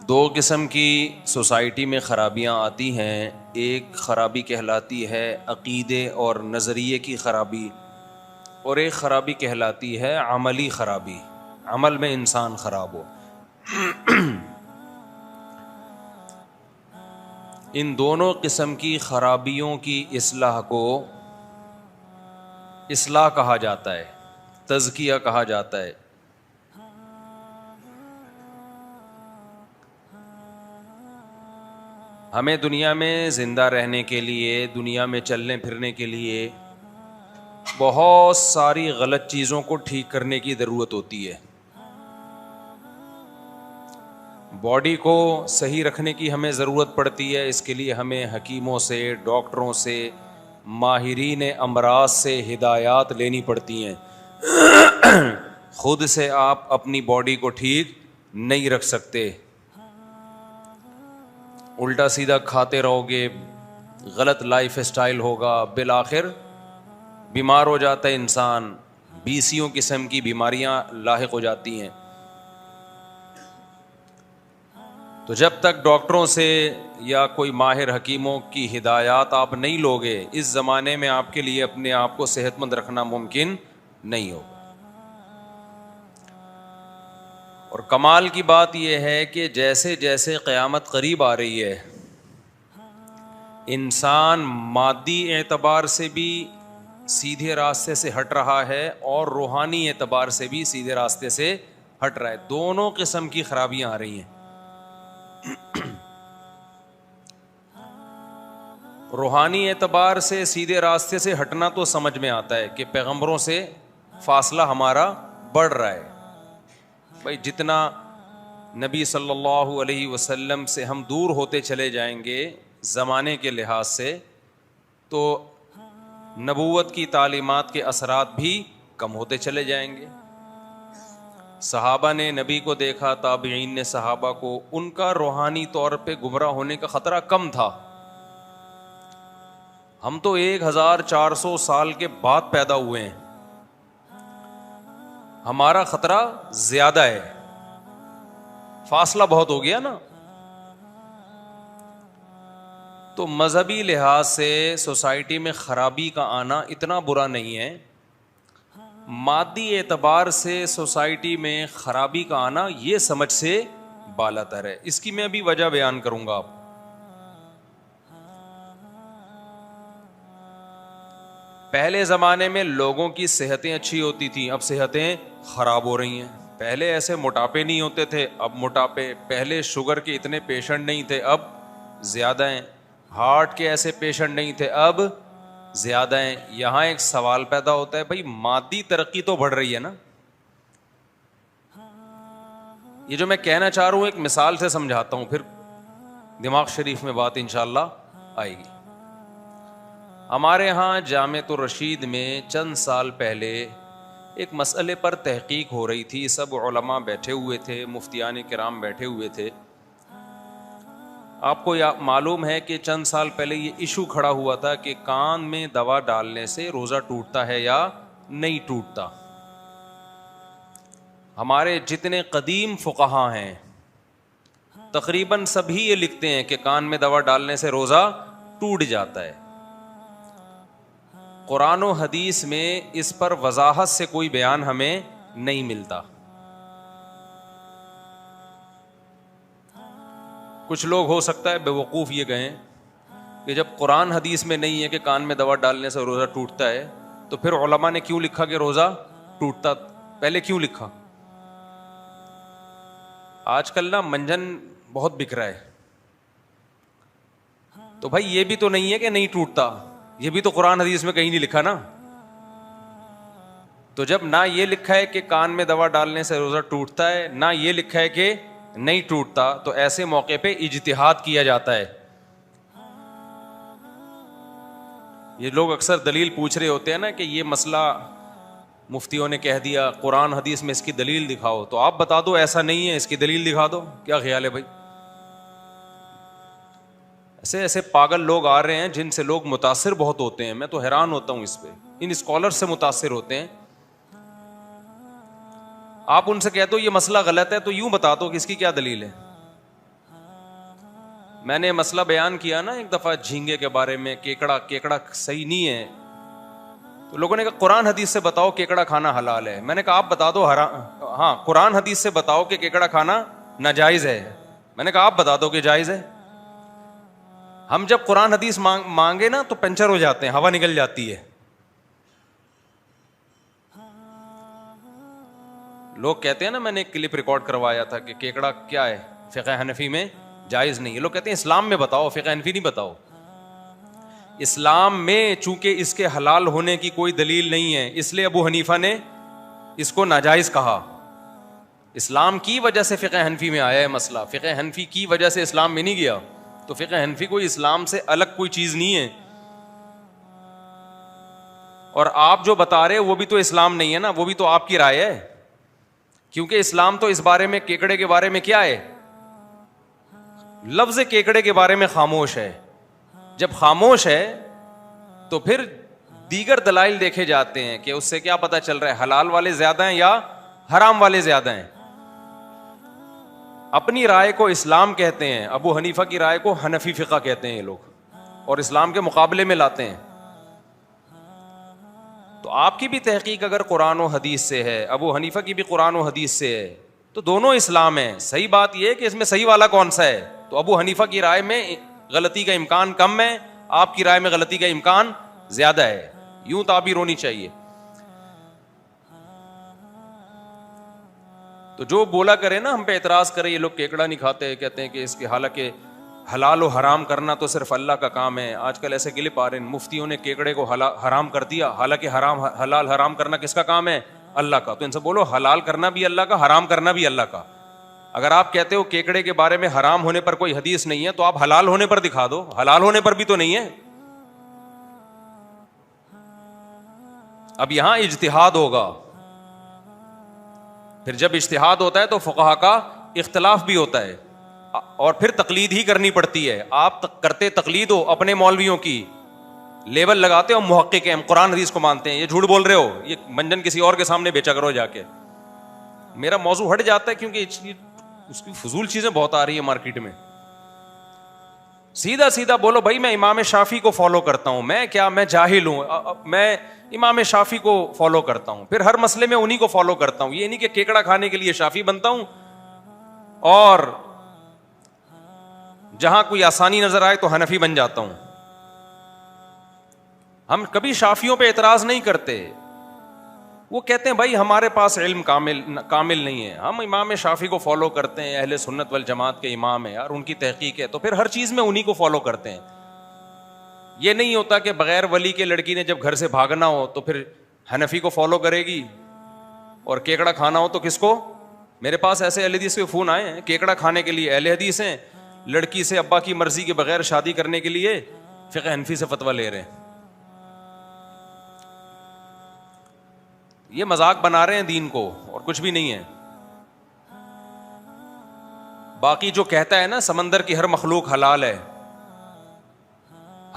دو قسم کی سوسائٹی میں خرابیاں آتی ہیں. ایک خرابی کہلاتی ہے عقیدے اور نظریے کی خرابی، اور ایک خرابی کہلاتی ہے عملی خرابی، عمل میں انسان خراب ہو. ان دونوں قسم کی خرابیوں کی اصلاح کو اصلاح کہا جاتا ہے، تزکیہ کہا جاتا ہے. ہمیں دنیا میں زندہ رہنے کے لیے، دنیا میں چلنے پھرنے کے لیے بہت ساری غلط چیزوں کو ٹھیک کرنے کی ضرورت ہوتی ہے. باڈی کو صحیح رکھنے کی ہمیں ضرورت پڑتی ہے. اس کے لیے ہمیں حکیموں سے، ڈاکٹروں سے، ماہرین امراض سے ہدایات لینی پڑتی ہیں. خود سے آپ اپنی باڈی کو ٹھیک نہیں رکھ سکتے. الٹا سیدھا کھاتے رہو گے، غلط لائف اسٹائل ہوگا، بالآخر بیمار ہو جاتا ہے انسان. 20 قسم کی بیماریاں لاحق ہو جاتی ہیں. تو جب تک ڈاکٹروں سے یا کوئی ماہر حکیموں کی ہدایات آپ نہیں لوگے، اس زمانے میں آپ کے لیے اپنے آپ کو صحت مند رکھنا ممکن نہیں ہوگا. اور کمال کی بات یہ ہے کہ جیسے جیسے قیامت قریب آ رہی ہے، انسان مادی اعتبار سے بھی سیدھے راستے سے ہٹ رہا ہے اور روحانی اعتبار سے بھی سیدھے راستے سے ہٹ رہا ہے. دونوں قسم کی خرابیاں آ رہی ہیں. روحانی اعتبار سے سیدھے راستے سے ہٹنا تو سمجھ میں آتا ہے کہ پیغمبروں سے فاصلہ ہمارا بڑھ رہا ہے. بھائی جتنا نبی صلی اللہ علیہ وسلم سے ہم دور ہوتے چلے جائیں گے زمانے کے لحاظ سے، تو نبوت کی تعلیمات کے اثرات بھی کم ہوتے چلے جائیں گے. صحابہ نے نبی کو دیکھا، تابعین نے صحابہ کو، ان کا روحانی طور پہ گمراہ ہونے کا خطرہ کم تھا. ہم تو 1400 سال کے بعد پیدا ہوئے ہیں، ہمارا خطرہ زیادہ ہے، فاصلہ بہت ہو گیا نا. تو مذہبی لحاظ سے سوسائٹی میں خرابی کا آنا اتنا برا نہیں ہے. مادی اعتبار سے سوسائٹی میں خرابی کا آنا یہ سمجھ سے بالاتر ہے. اس کی میں ابھی وجہ بیان کروں گا. آپ پہلے زمانے میں لوگوں کی صحتیں اچھی ہوتی تھیں، اب صحتیں خراب ہو رہی ہیں. پہلے ایسے موٹاپے نہیں ہوتے تھے، اب موٹاپے. پہلے شوگر کے اتنے پیشنٹ نہیں تھے، اب زیادہ ہیں. ہارٹ کے ایسے پیشنٹ نہیں تھے، اب زیادہ ہیں. یہاں ایک سوال پیدا ہوتا ہے، بھائی مادی ترقی تو بڑھ رہی ہے نا. یہ جو میں کہنا چاہ رہا ہوں ایک مثال سے سمجھاتا ہوں، پھر دماغ شریف میں بات انشاءاللہ آئے گی. ہمارے ہاں جامعۃ الرشید میں چند سال پہلے ایک مسئلے پر تحقیق ہو رہی تھی. سب علماء بیٹھے ہوئے تھے، مفتیان کرام بیٹھے ہوئے تھے. آپ کو معلوم ہے کہ چند سال پہلے یہ ایشو کھڑا ہوا تھا کہ کان میں دوا ڈالنے سے روزہ ٹوٹتا ہے یا نہیں ٹوٹتا. ہمارے جتنے قدیم فقہا ہیں تقریباً سبھی یہ لکھتے ہیں کہ کان میں دوا ڈالنے سے روزہ ٹوٹ جاتا ہے. قرآن و حدیث میں اس پر وضاحت سے کوئی بیان ہمیں نہیں ملتا. کچھ لوگ ہو سکتا ہے بے وقوف یہ کہیں کہ جب قرآن حدیث میں نہیں ہے کہ کان میں دوا ڈالنے سے روزہ ٹوٹتا ہے، تو پھر علماء نے کیوں لکھا کہ روزہ ٹوٹتا؟ پہلے کیوں لکھا؟ آج کل نا منجن بہت بک رہا ہے. تو بھائی یہ بھی تو نہیں ہے کہ نہیں ٹوٹتا، یہ بھی تو قرآن حدیث میں کہیں نہیں لکھا نا. تو جب نہ یہ لکھا ہے کہ کان میں دوا ڈالنے سے روزہ ٹوٹتا ہے، نہ یہ لکھا ہے کہ نہیں ٹوٹتا، تو ایسے موقع پہ اجتہاد کیا جاتا ہے. یہ لوگ اکثر دلیل پوچھ رہے ہوتے ہیں نا کہ یہ مسئلہ مفتیوں نے کہہ دیا، قرآن حدیث میں اس کی دلیل دکھاؤ. تو آپ بتا دو ایسا نہیں ہے، اس کی دلیل دکھا دو. کیا خیال ہے بھائی؟ ایسے پاگل لوگ آ رہے ہیں جن سے لوگ متاثر بہت ہوتے ہیں. میں تو حیران ہوتا ہوں اس پہ، ان اسکالر سے متاثر ہوتے ہیں. آپ ان سے کہتے ہو یہ مسئلہ غلط ہے تو یوں بتا دو کہ اس کی کیا دلیل ہے. میں نے مسئلہ بیان کیا نا ایک دفعہ جھینگے کے بارے میں, کیکڑا صحیح نہیں ہے, تو لوگوں نے کہا قرآن حدیث سے بتاؤ کیکڑا کھانا حلال ہے. میں نے کہا آپ بتا دو ہاں قرآن حدیث سے بتاؤ کہ کیکڑا کھانا ناجائز ہے. میں نے کہا آپ بتا دو کہ جائز ہے. ہم جب قرآن حدیث مانگے نا تو پنچر ہو جاتے ہیں, ہوا نکل جاتی ہے. لوگ کہتے ہیں نا, میں نے ایک کلپ ریکارڈ کروایا تھا کہ کیکڑا کیا ہے فقہ حنفی میں جائز نہیں ہے. لوگ کہتے ہیں اسلام میں بتاؤ, فقہ حنفی نہیں بتاؤ. اسلام میں چونکہ اس کے حلال ہونے کی کوئی دلیل نہیں ہے, اس لیے ابو حنیفہ نے اس کو ناجائز کہا. اسلام کی وجہ سے فقہ حنفی میں آیا ہے مسئلہ, فقہ حنفی کی وجہ سے اسلام میں نہیں گیا. تو فقہ حنفی کوئی اسلام سے الگ کوئی چیز نہیں ہے. اور آپ جو بتا رہے وہ بھی تو اسلام نہیں ہے نا, وہ بھی تو آپ کی رائے ہے. کیونکہ اسلام تو اس بارے میں کیکڑے کے بارے میں کیا ہے, لفظ کیکڑے کے بارے میں خاموش ہے. جب خاموش ہے تو پھر دیگر دلائل دیکھے جاتے ہیں کہ اس سے کیا پتہ چل رہا ہے حلال والے زیادہ ہیں یا حرام والے زیادہ ہیں. اپنی رائے کو اسلام کہتے ہیں, ابو حنیفہ کی رائے کو حنفی فقہ کہتے ہیں یہ لوگ, اور اسلام کے مقابلے میں لاتے ہیں. تو آپ کی بھی تحقیق اگر قرآن و حدیث سے ہے, ابو حنیفہ کی بھی قرآن و حدیث سے ہے, تو دونوں اسلام ہیں. صحیح بات یہ ہے کہ اس میں صحیح والا کون سا ہے. تو ابو حنیفہ کی رائے میں غلطی کا امکان کم ہے, آپ کی رائے میں غلطی کا امکان زیادہ ہے. یوں تعبیر ہونی چاہیے. تو جو بولا کرے نا ہم پہ اعتراض کرے یہ لوگ کیکڑا نہیں کھاتے, کہتے ہیں کہ اس کے حالانکہ حلال و حرام کرنا تو صرف اللہ کا کام ہے. آج کل ایسے کلپ آ رہے ہیں, مفتیوں نے کیکڑے کو حرام کر دیا, حالانکہ حلال حرام کرنا کس کا کام ہے, اللہ کا. تو ان سے بولو حلال کرنا بھی اللہ کا, حرام کرنا بھی اللہ کا. اگر آپ کہتے ہو کیکڑے کے بارے میں حرام ہونے پر کوئی حدیث نہیں ہے, تو آپ حلال ہونے پر دکھا دو, حلال ہونے پر بھی تو نہیں ہے. اب یہاں اجتہاد ہوگا, پھر جب اجتہاد ہوتا ہے تو فقہا کا اختلاف بھی ہوتا ہے, اور پھر تقلید ہی کرنی پڑتی ہے. آپ کرتے تقلید ہو اپنے مولویوں کی, لیبل لگاتے ہو محقق ہیں, ہم قرآن حدیث کو مانتے ہیں. یہ جھوٹ بول رہے ہو, یہ منجن کسی اور کے سامنے بیچا کرو جا کے. میرا موضوع ہٹ جاتا ہے کیونکہ اس کی فضول چیزیں بہت آ رہی ہیں مارکیٹ میں. سیدھا سیدھا بولو بھائی میں امام شافعی کو فالو کرتا ہوں. میں کیا, میں جاہل ہوں, میں امام شافعی کو فالو کرتا ہوں, پھر ہر مسئلے میں انہی کو فالو کرتا ہوں. یہ نہیں کہ کیکڑا کھانے کے لیے شافعی بنتا ہوں اور جہاں کوئی آسانی نظر آئے تو حنفی بن جاتا ہوں. ہم کبھی شافعیوں پہ اعتراض نہیں کرتے. وہ کہتے ہیں بھائی ہمارے پاس علم کامل نہیں ہے, ہم امام شافعی کو فالو کرتے ہیں, اہل سنت والجماعت کے امام ہیں اور ان کی تحقیق ہے, تو پھر ہر چیز میں انہی کو فالو کرتے ہیں. یہ نہیں ہوتا کہ بغیر ولی کے لڑکی نے جب گھر سے بھاگنا ہو تو پھر حنفی کو فالو کرے گی, اور کیکڑا کھانا ہو تو کس کو. میرے پاس ایسے اہل حدیث کے فون آئے ہیں, کیکڑا کھانے کے لیے اہل حدیث ہیں, لڑکی سے ابا کی مرضی کے بغیر شادی کرنے کے لیے فقہ حنفی سے فتویٰ لے رہے ہیں. یہ مذاق بنا رہے ہیں دین کو, اور کچھ بھی نہیں ہے. باقی جو کہتا ہے نا سمندر کی ہر مخلوق حلال ہے,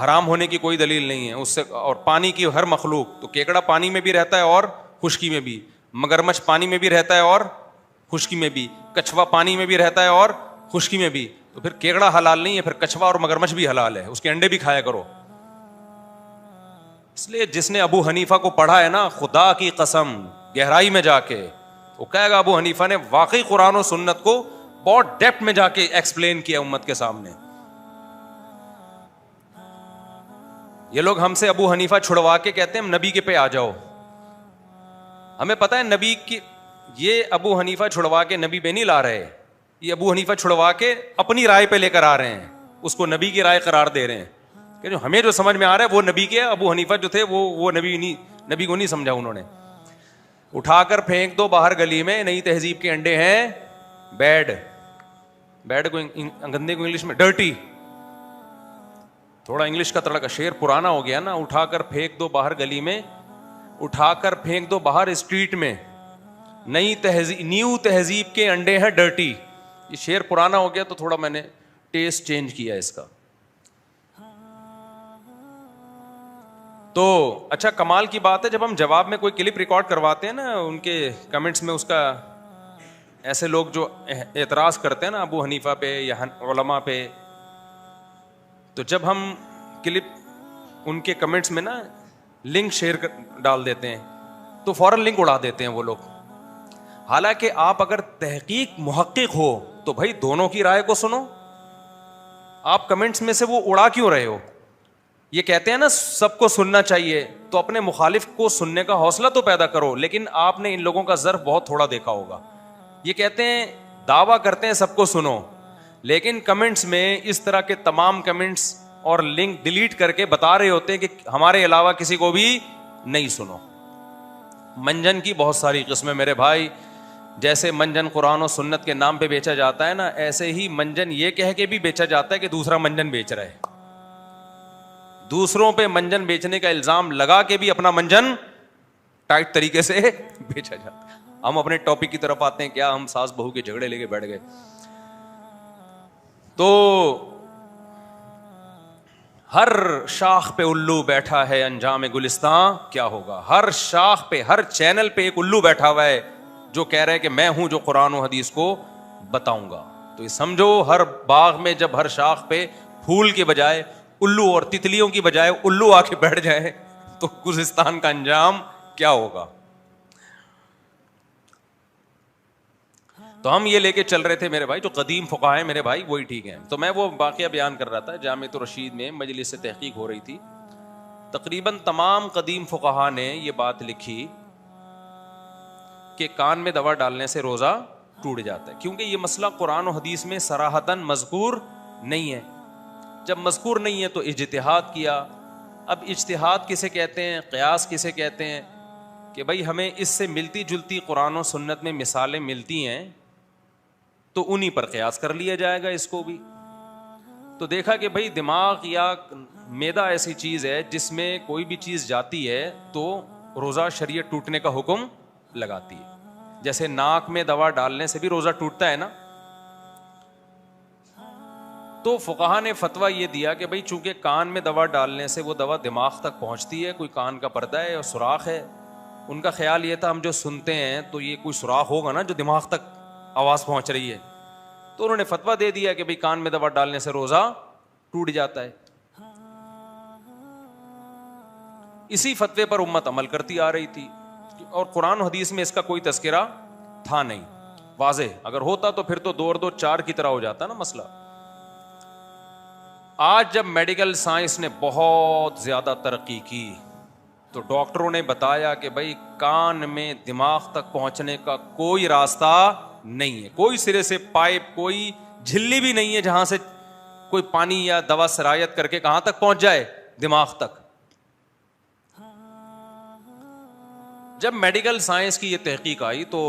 حرام ہونے کی کوئی دلیل نہیں ہے اس سے. اور پانی کی ہر مخلوق, تو کیکڑا پانی میں بھی رہتا ہے اور خشکی میں بھی, مگرمچھ پانی میں بھی رہتا ہے اور خشکی میں بھی, کچھوا پانی میں بھی رہتا ہے اور خشکی میں بھی. تو پھر کیکڑا حلال نہیں ہے, پھر کچھوا اور مگرمچھ بھی حلال ہے, اس کے انڈے بھی کھایا کرو. اس لیے جس نے ابو حنیفہ کو پڑھا ہے نا, خدا کی قسم گہرائی میں جا کے وہ کہے گا ابو حنیفہ نے واقعی قرآن و سنت کو بہت ڈیپتھ میں جا کے ایکسپلین کیا امت کے سامنے. یہ لوگ ہم سے ابو حنیفہ چھڑوا کے کہتے ہیں ہم نبی کے پہ آ جاؤ. ہمیں پتہ ہے نبی کی, یہ ابو حنیفہ چھڑوا کے نبی پہ نہیں لا رہے, یہ ابو حنیفہ چھڑوا کے اپنی رائے پہ لے کر آ رہے ہیں, اس کو نبی کی رائے قرار دے رہے ہیں کہ جو ہمیں جو سمجھ میں آ رہا ہے وہ نبی کے. ابو حنیفہ جو تھے وہ نبی کو نہیں سمجھا انہوں نے. اٹھا کر پھینک دو باہر گلی میں, نئی تہذیب کے انڈے ہیں بیڈ کو گندے کو انگلش میں ڈرٹی, تھوڑا انگلش کا تڑکا, شعر پرانا ہو گیا نا. اٹھا کر پھینک دو باہر گلی میں, اٹھا کر پھینک دو باہر اسٹریٹ میں, نیو تہذیب کے انڈے ہیں ڈرٹی. یہ شعر پرانا ہو گیا تو تھوڑا میں نے ٹیسٹ چینج کیا اس کا. تو اچھا کمال کی بات ہے, جب ہم جواب میں کوئی کلپ ریکارڈ کرواتے ہیں نا, ان کے کمنٹس میں اس کا ایسے لوگ جو اعتراض کرتے ہیں نا ابو حنیفہ پہ یا علماء پہ, تو جب ہم کلپ ان کے کمنٹس میں نا لنک شیئر ڈال دیتے ہیں تو فوراً لنک اڑا دیتے ہیں وہ لوگ. حالانکہ آپ اگر تحقیق محقق ہو تو بھائی دونوں کی رائے کو سنو. آپ کمنٹس میں سے وہ اڑا کیوں رہے ہو؟ یہ کہتے ہیں نا سب کو سننا چاہیے, تو اپنے مخالف کو سننے کا حوصلہ تو پیدا کرو. لیکن آپ نے ان لوگوں کا ظرف بہت تھوڑا دیکھا ہوگا. یہ کہتے ہیں, دعویٰ کرتے ہیں سب کو سنو, لیکن کمنٹس میں اس طرح کے تمام کمنٹس اور لنک ڈیلیٹ کر کے بتا رہے ہوتے ہیں کہ ہمارے علاوہ کسی کو بھی نہیں سنو. منجن کی بہت ساری قسمیں میرے بھائی. جیسے منجن قرآن و سنت کے نام پہ بیچا جاتا ہے نا, ایسے ہی منجن یہ کہہ کے بھی بیچا جاتا ہے کہ دوسرا منجن بیچ رہا ہے. دوسروں پہ منجن بیچنے کا الزام لگا کے بھی اپنا منجن ٹائٹ طریقے سے بیچا جاتا ہے. ہم اپنے ٹاپک کی طرف آتے ہیں. کیا ہم ساس بہو کے جھگڑے لے کے بیٹھ گئے؟ تو ہر شاخ پہ الو بیٹھا ہے, انجام گلستان کیا ہوگا. ہر شاخ پہ, ہر چینل پہ ایک الو بیٹھا ہوا ہے جو کہہ رہا ہے کہ میں ہوں جو قرآن و حدیث کو بتاؤں گا. تو یہ سمجھو ہر باغ میں جب ہر شاخ پہ پھول کے بجائے الو اور تتلیوں کی بجائے الو آ کے بیٹھ جائے تو گلستان کا انجام کیا ہوگا. تو ہم یہ لے کے چل رہے تھے میرے بھائی, جو قدیم فقہا ہیں میرے بھائی وہی ٹھیک ہیں. تو میں وہ واقعہ بیان کر رہا تھا, جامعۃ الرشید میں مجلس سے تحقیق ہو رہی تھی. تقریباً تمام قدیم فقہا نے یہ بات لکھی کہ کان میں دوا ڈالنے سے روزہ ٹوٹ جاتا ہے, کیونکہ یہ مسئلہ قرآن و حدیث میں صراحتاً مذکور نہیں ہے. جب مذکور نہیں ہے تو اجتہاد کیا. اب اجتہاد کسے کہتے ہیں, قیاس کسے کہتے ہیں, کہ بھائی ہمیں اس سے ملتی جلتی قرآن و سنت میں مثالیں ملتی ہیں تو انہی پر قیاس کر لیا جائے گا اس کو بھی. تو دیکھا کہ بھائی دماغ یا معدہ ایسی چیز ہے جس میں کوئی بھی چیز جاتی ہے تو روزہ شریعت ٹوٹنے کا حکم لگاتی ہے. جیسے ناک میں دوا ڈالنے سے بھی روزہ ٹوٹتا ہے نا. تو فقہا نے فتویٰ یہ دیا کہ بھائی چونکہ کان میں دوا ڈالنے سے وہ دوا دماغ تک پہنچتی ہے, کوئی کان کا پردہ ہے اور سوراخ ہے. ان کا خیال یہ تھا ہم جو سنتے ہیں تو یہ کوئی سوراخ ہوگا نا جو دماغ تک آواز پہنچ رہی ہے. تو انہوں نے فتویٰ دے دیا کہ بھائی کان میں دوا ڈالنے سے روزہ ٹوٹ جاتا ہے. اسی فتوے پر امت عمل کرتی آ رہی تھی, اور قرآن و حدیث میں اس کا کوئی تذکرہ تھا نہیں واضح. اگر ہوتا تو پھر تو 2 اور 2 4 کی طرح ہو جاتا نا مسئلہ. آج جب میڈیکل سائنس نے بہت زیادہ ترقی کی تو ڈاکٹروں نے بتایا کہ بھائی کان میں دماغ تک پہنچنے کا کوئی راستہ نہیں ہے, کوئی سرے سے پائپ, کوئی جھلی بھی نہیں ہے جہاں سے کوئی پانی یا دوا سرایت کر کے کہاں تک پہنچ جائے, دماغ تک. جب میڈیکل سائنس کی یہ تحقیق آئی تو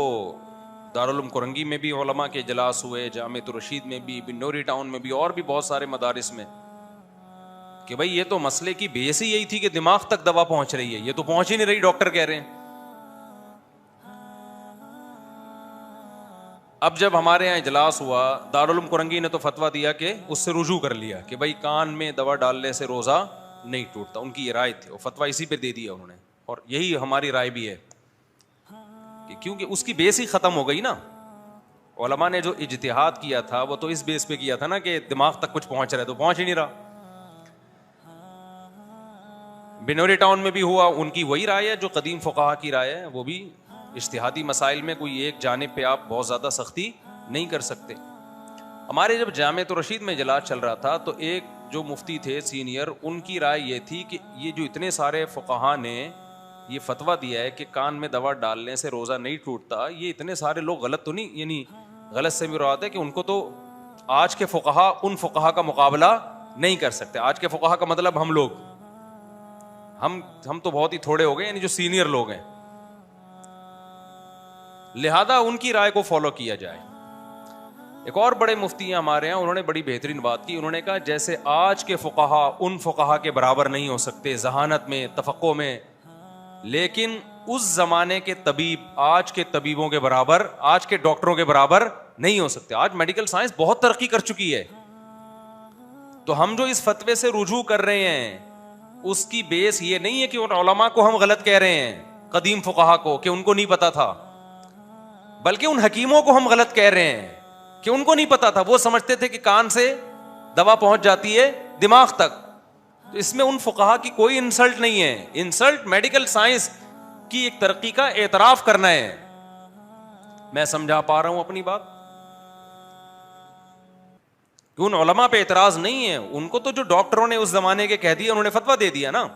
دارالعلوم کرنگی میں بھی علماء کے اجلاس ہوئے, جامعۃ الرشید میں بھی, بنوری ٹاؤن میں بھی, اور بھی بہت سارے مدارس میں, کہ بھائی یہ تو مسئلے کی بیس ہی یہی تھی کہ دماغ تک دوا پہنچ رہی ہے, یہ تو پہنچ ہی نہیں رہی, ڈاکٹر کہہ رہے ہیں. اب جب ہمارے یہاں اجلاس ہوا, دارالعلوم کرنگی نے تو فتویٰ دیا کہ اس سے رجوع کر لیا کہ بھائی کان میں دوا ڈالنے سے روزہ نہیں ٹوٹتا. ان کی یہ رائے تھی, وہ فتویٰ اسی پہ دے دیا انہوں نے, اور یہی ہماری رائے بھی ہے کہ کیونکہ اس کی بیس ہی ختم ہو گئی نا. علماء نے جو اجتہاد کیا تھا وہ تو اس بیس پہ کیا تھا نا کہ دماغ تک کچھ پہنچ رہا ہے, تو پہنچ ہی نہیں رہا. بنوری ٹاؤن میں بھی ہوا, ان کی وہی رائے ہے جو قدیم فقہا کی رائے ہے. وہ بھی اجتہادی مسائل میں کوئی ایک جانب پہ آپ بہت زیادہ سختی نہیں کر سکتے. ہمارے جب جامعۃ الرشید میں اجلاس چل رہا تھا تو ایک جو مفتی تھے سینئر, ان کی رائے یہ تھی کہ یہ جو اتنے سارے فقہا نے یہ فتویٰ دیا ہے کہ کان میں دوا ڈالنے سے روزہ نہیں ٹوٹتا, یہ اتنے سارے لوگ غلط تو نہیں, یعنی غلط سے مراد ہے کہ ان کو تو آج کے فقہا ان فقہا کا مقابلہ نہیں کر سکتے. آج کے فقہا کا مطلب ہم لوگ, ہم تو بہت ہی تھوڑے ہو گئے, یعنی جو سینئر لوگ ہیں, لہذا ان کی رائے کو فالو کیا جائے. ایک اور بڑے مفتی ہیں ہمارے یہاں, انہوں نے بڑی بہترین بات کی. انہوں نے کہا جیسے آج کے فقہا ان فقہا کے برابر نہیں ہو سکتے ذہانت میں, تفقہ میں, لیکن اس زمانے کے طبیب آج کے طبیبوں کے برابر, آج کے ڈاکٹروں کے برابر نہیں ہو سکتے. آج میڈیکل سائنس بہت ترقی کر چکی ہے, تو ہم جو اس فتوے سے رجوع کر رہے ہیں اس کی بیس یہ نہیں ہے کہ ان علماء کو ہم غلط کہہ رہے ہیں, قدیم فقہا کو, کہ ان کو نہیں پتا تھا, بلکہ ان حکیموں کو ہم غلط کہہ رہے ہیں کہ ان کو نہیں پتا تھا. وہ سمجھتے تھے کہ کان سے دوا پہنچ جاتی ہے دماغ تک. تو اس میں ان فقہا کی کوئی انسلٹ نہیں ہے. انسلٹ میڈیکل سائنس کی ایک ترقی کا اعتراف کرنا ہے. میں سمجھا پا رہا ہوں اپنی بات؟ ان علماء پہ اعتراض نہیں ہے. ان کو تو جو ڈاکٹروں نے اس زمانے کے کہہ دیا انہوں نے فتویٰ دے دیا نا.